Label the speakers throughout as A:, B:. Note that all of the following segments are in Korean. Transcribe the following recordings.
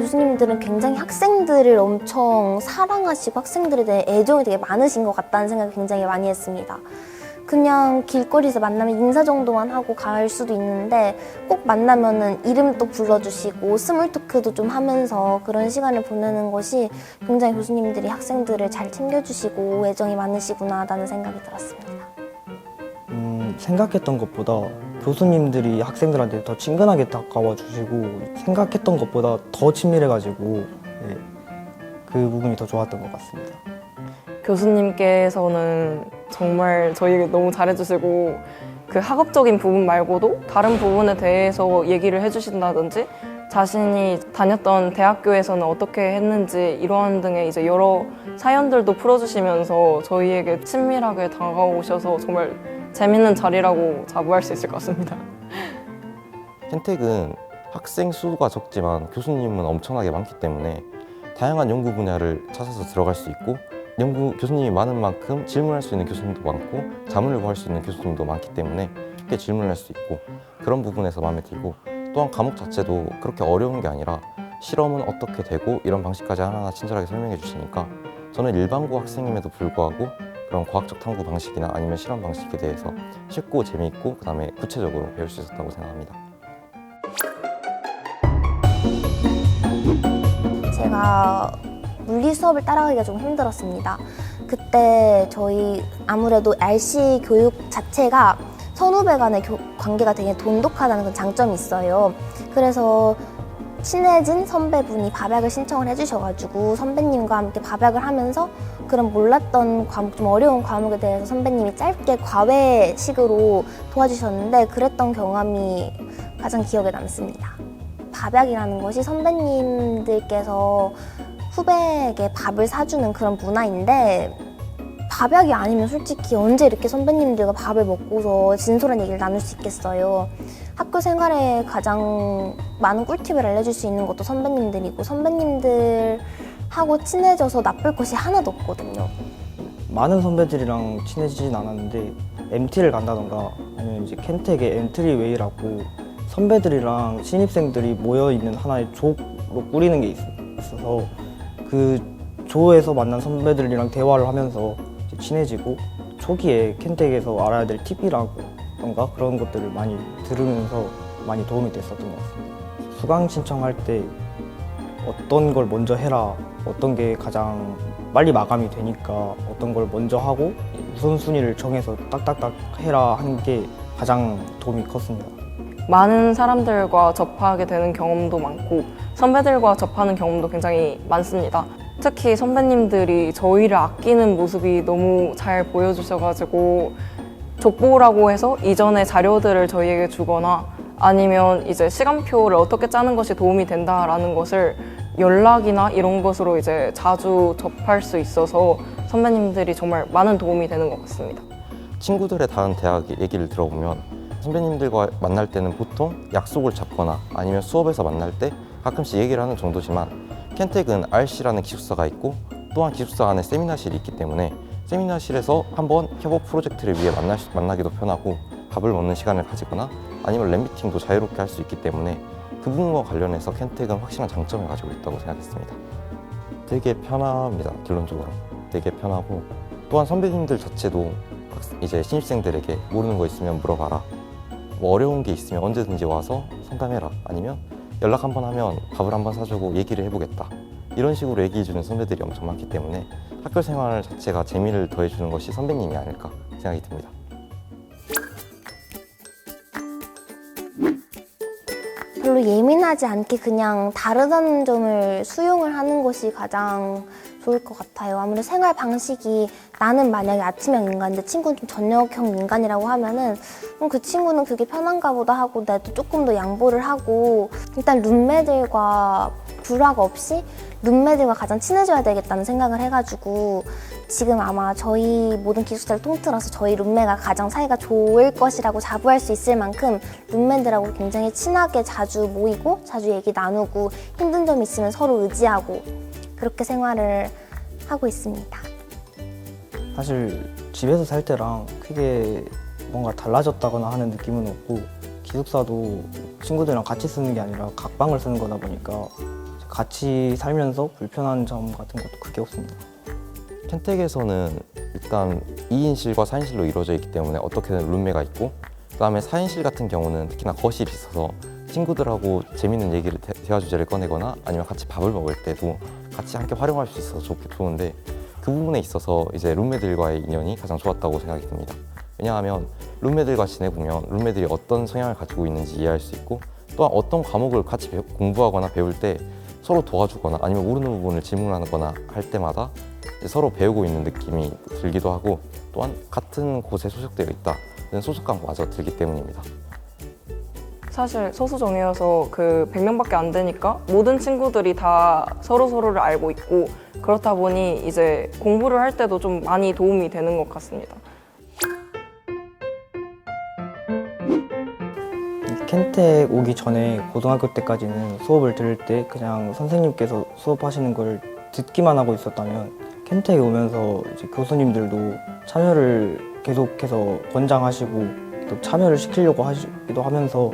A: 교수님들은 굉장히 학생들을 엄청 사랑하시고 학생들에 대해 애정이 되게 많으신 것 같다는 생각을 굉장히 많이 했습니다. 그냥 길거리에서 만나면 인사 정도만 하고 갈 수도 있는데 꼭 만나면은 이름도 불러주시고 스몰 토크도 좀 하면서 그런 시간을 보내는 것이 굉장히 교수님들이 학생들을 잘 챙겨주시고 애정이 많으시구나라는 생각이 들었습니다.
B: 생각했던 것보다 교수님들이 학생들한테 더 친근하게 다가와 주시고 생각했던 것보다 더 친밀해가지고 네, 그 부분이 더 좋았던 것 같습니다.
C: 교수님께서는 정말 저희에게 너무 잘해주시고 그 학업적인 부분 말고도 다른 부분에 대해서 얘기를 해주신다든지 자신이 다녔던 대학교에서는 어떻게 했는지 이러한 등의 이제 여러 사연들도 풀어주시면서 저희에게 친밀하게 다가오셔서 정말 재밌는 자리라고 자부할 수 있을 것 같습니다.
D: 켄텍은 학생 수가 적지만 교수님은 엄청나게 많기 때문에 다양한 연구 분야를 찾아서 들어갈 수 있고 교수님이 많은 만큼 질문할 수 있는 교수님도 많고 자문을 구할 수 있는 교수님도 많기 때문에 쉽게 질문할 수 있고 그런 부분에서 마음에 들고 또한 과목 자체도 그렇게 어려운 게 아니라 실험은 어떻게 되고 이런 방식까지 하나하나 친절하게 설명해 주시니까 저는 일반고 학생임에도 불구하고 그런 과학적 탐구 방식이나 아니면 실험 방식에 대해서 쉽고 재미있고 그 다음에 구체적으로 배울 수 있었다고 생각합니다.
A: 제가 물리 수업을 따라가기가 좀 힘들었습니다. 그때 저희 아무래도 RC 교육 자체가 선후배 간의 관계가 되게 돈독하다는 그 장점이 있어요. 그래서 친해진 선배분이 밥약을 신청을 해주셔가지고 선배님과 함께 밥약을 하면서 그런 몰랐던 과목, 좀 어려운 과목에 대해서 선배님이 짧게 과외식으로 도와주셨는데 그랬던 경험이 가장 기억에 남습니다. 밥약이라는 것이 선배님들께서 후배에게 밥을 사주는 그런 문화인데 밥약이 아니면 솔직히 언제 이렇게 선배님들과 밥을 먹고서 진솔한 얘기를 나눌 수 있겠어요. 학교 생활에 가장 많은 꿀팁을 알려줄 수 있는 것도 선배님들이고 선배님들하고 친해져서 나쁠 것이 하나도 없거든요.
B: 많은 선배들이랑 친해지진 않았는데 MT를 간다던가 아니면 이제 켄텍의 엔트리웨이라고 선배들이랑 신입생들이 모여있는 하나의 조로 꾸리는 게 있어서 그 조에서 만난 선배들이랑 대화를 하면서 친해지고 초기에 켄텍에서 알아야 될 팁이라던가 그런 것들을 많이 들으면서 많이 도움이 됐었던 것 같습니다. 수강 신청할 때 어떤 걸 먼저 해라, 어떤 게 가장 빨리 마감이 되니까 어떤 걸 먼저 하고 우선순위를 정해서 딱딱딱 해라 하는 게 가장 도움이 컸습니다.
C: 많은 사람들과 접하게 되는 경험도 많고 선배들과 접하는 경험도 굉장히 많습니다. 특히 선배님들이 저희를 아끼는 모습이 너무 잘 보여주셔가지고 족보라고 해서 이전의 자료들을 저희에게 주거나 아니면 이제 시간표를 어떻게 짜는 것이 도움이 된다라는 것을 연락이나 이런 것으로 이제 자주 접할 수 있어서 선배님들이 정말 많은 도움이 되는 것 같습니다.
D: 친구들의 다른 대학 얘기를 들어보면 선배님들과 만날 때는 보통 약속을 잡거나 아니면 수업에서 만날 때 가끔씩 얘기를 하는 정도지만 켄텍은 RC라는 기숙사가 있고 또한 기숙사 안에 세미나실이 있기 때문에 세미나실에서 한번 협업 프로젝트를 위해 만나기도 편하고 밥을 먹는 시간을 가지거나 아니면 랩미팅도 자유롭게 할 수 있기 때문에 그 부분과 관련해서 켄텍은 확실한 장점을 가지고 있다고 생각했습니다. 되게 편합니다. 결론적으로 되게 편하고 또한 선배님들 자체도 이제 신입생들에게 모르는 거 있으면 물어봐라, 뭐 어려운 게 있으면 언제든지 와서 상담해라, 아니면 연락 한번 하면 밥을 한번 사주고 얘기를 해보겠다, 이런 식으로 얘기해주는 선배들이 엄청 많기 때문에 학교 생활 자체가 재미를 더해주는 것이 선배님이 아닐까 생각이 듭니다.
A: 별로 예민하지 않게 그냥 다르다는 점을 수용을 하는 것이 가장 좋을 것 같아요. 아무래도 생활 방식이 나는 만약에 아침형 인간인데 친구는 좀 저녁형 인간이라고 하면은 그 친구는 그게 편한가 보다 하고 나도 조금 더 양보를 하고 일단 룸메들과 불화가 없이 룸메들과 가장 친해져야 되겠다는 생각을 해가지고 지금 아마 저희 모든 기숙사를 통틀어서 저희 룸메가 가장 사이가 좋을 것이라고 자부할 수 있을 만큼 룸메들하고 굉장히 친하게 자주 모이고 자주 얘기 나누고 힘든 점이 있으면 서로 의지하고 그렇게 생활을 하고 있습니다.
B: 사실 집에서 살 때랑 크게 뭔가 달라졌다거나 하는 느낌은 없고 기숙사도 친구들이랑 같이 쓰는 게 아니라 각 방을 쓰는 거다 보니까 같이 살면서 불편한 점 같은 것도 크게 없습니다.
D: 켄텍에서는 일단 2인실과 4인실로 이루어져 있기 때문에 어떻게든 룸메가 있고, 그다음에 4인실 같은 경우는 특히나 거실이 있어서 친구들하고 재밌는 얘기를 대화 주제를 꺼내거나 아니면 같이 밥을 먹을 때도 같이 함께 활용할 수 있어서 좋은데, 그 부분에 있어서 이제 룸메들과의 인연이 가장 좋았다고 생각이 듭니다. 왜냐하면 룸메들과 지내보면 룸메들이 어떤 성향을 가지고 있는지 이해할 수 있고, 또한 어떤 과목을 같이 공부하거나 배울 때 서로 도와주거나 아니면 모르는 부분을 질문하거나 할 때마다 이제 서로 배우고 있는 느낌이 들기도 하고, 또한 같은 곳에 소속되어 있다는 소속감마저 들기 때문입니다.
C: 사실 소수정예여서 그 100명밖에 안 되니까 모든 친구들이 다 서로서로를 알고 있고, 그렇다 보니 이제 공부를 할 때도 좀 많이 도움이 되는 것 같습니다.
B: 켄텍 오기 전에 고등학교 때까지는 수업을 들을 때 그냥 선생님께서 수업하시는 걸 듣기만 하고 있었다면, 켄텍에 오면서 이제 교수님들도 참여를 계속해서 권장하시고 또 참여를 시키려고 하시기도 하면서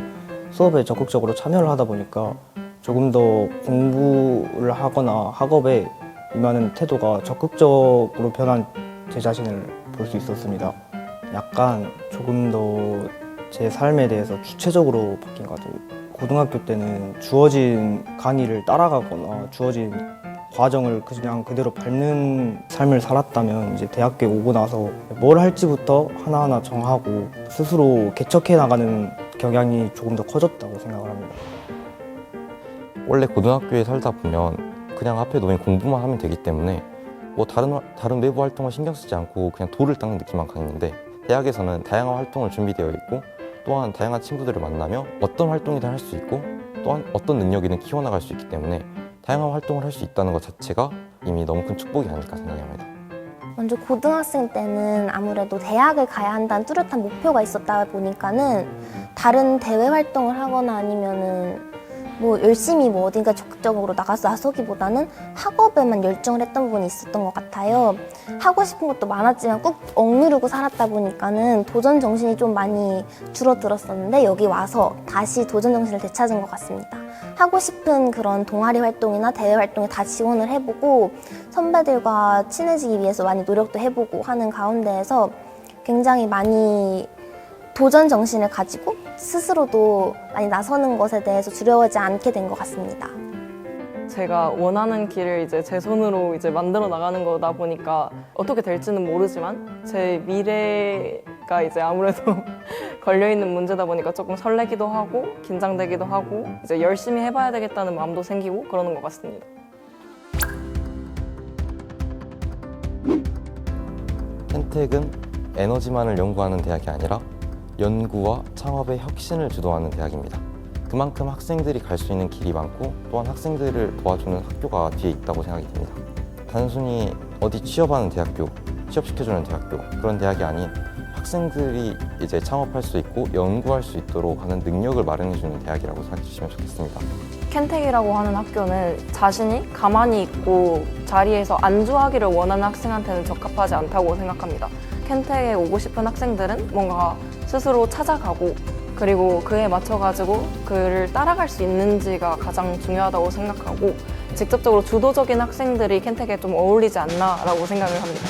B: 수업에 적극적으로 참여를 하다 보니까 조금 더 공부를 하거나 학업에 임하는 태도가 적극적으로 변한 제 자신을 볼 수 있었습니다. 약간 조금 더 제 삶에 대해서 주체적으로 바뀐 것 같아요. 고등학교 때는 주어진 강의를 따라가거나 주어진 과정을 그냥 그대로 밟는 삶을 살았다면, 이제 대학교에 오고 나서 뭘 할지부터 하나하나 정하고 스스로 개척해 나가는 경향이 조금 더 커졌다고 생각을 합니다.
D: 원래 고등학교에 살다 보면 그냥 앞에 놓인 공부만 하면 되기 때문에 뭐 다른 외부 활동을 신경 쓰지 않고 그냥 돌을 닦는 느낌만 강했는데, 대학에서는 다양한 활동을 준비되어 있고, 또한 다양한 친구들을 만나며 어떤 활동이든 할 수 있고, 또한 어떤 능력이든 키워나갈 수 있기 때문에 다양한 활동을 할 수 있다는 것 자체가 이미 너무 큰 축복이 아닐까 생각합니다.
A: 먼저 고등학생 때는 아무래도 대학을 가야 한다는 뚜렷한 목표가 있었다 보니까는 다른 대외 활동을 하거나 아니면은 뭐 열심히 뭐 어딘가 적극적으로 나서기보다는 학업에만 열중을 했던 부분이 있었던 것 같아요. 하고 싶은 것도 많았지만 꾹 억누르고 살았다 보니까는 도전 정신이 좀 많이 줄어들었었는데, 여기 와서 다시 도전 정신을 되찾은 것 같습니다. 하고 싶은 그런 동아리 활동이나 대외 활동에 다 지원을 해보고 선배들과 친해지기 위해서 많이 노력도 해보고 하는 가운데에서 굉장히 많이 도전 정신을 가지고 스스로도 많이 나서는 것에 대해서 두려워하지 않게 된 것 같습니다.
C: 제가 원하는 길을 이제 제 손으로 이제 만들어 나가는 거다 보니까 어떻게 될지는 모르지만 제 미래가 이제 아무래도 걸려 있는 문제다 보니까 조금 설레기도 하고 긴장되기도 하고 이제 열심히 해봐야 되겠다는 마음도 생기고 그러는 것 같습니다.
D: 켄텍은 에너지만을 연구하는 대학이 아니라 연구와 창업의 혁신을 주도하는 대학입니다. 그만큼 학생들이 갈 수 있는 길이 많고, 또한 학생들을 도와주는 학교가 뒤에 있다고 생각이 듭니다. 단순히 어디 취업하는 대학교, 취업시켜주는 대학교, 그런 대학이 아닌 학생들이 이제 창업할 수 있고 연구할 수 있도록 하는 능력을 마련해주는 대학이라고 생각해 주시면 좋겠습니다.
C: 켄텍이라고 하는 학교는 자신이 가만히 있고 자리에서 안주하기를 원하는 학생한테는 적합하지 않다고 생각합니다. 켄텍에 오고 싶은 학생들은 뭔가 스스로 찾아가고, 그리고 그에 맞춰가지고 그를 따라갈 수 있는지가 가장 중요하다고 생각하고, 직접적으로 주도적인 학생들이 켄텍에 좀 어울리지 않나라고 생각을 합니다.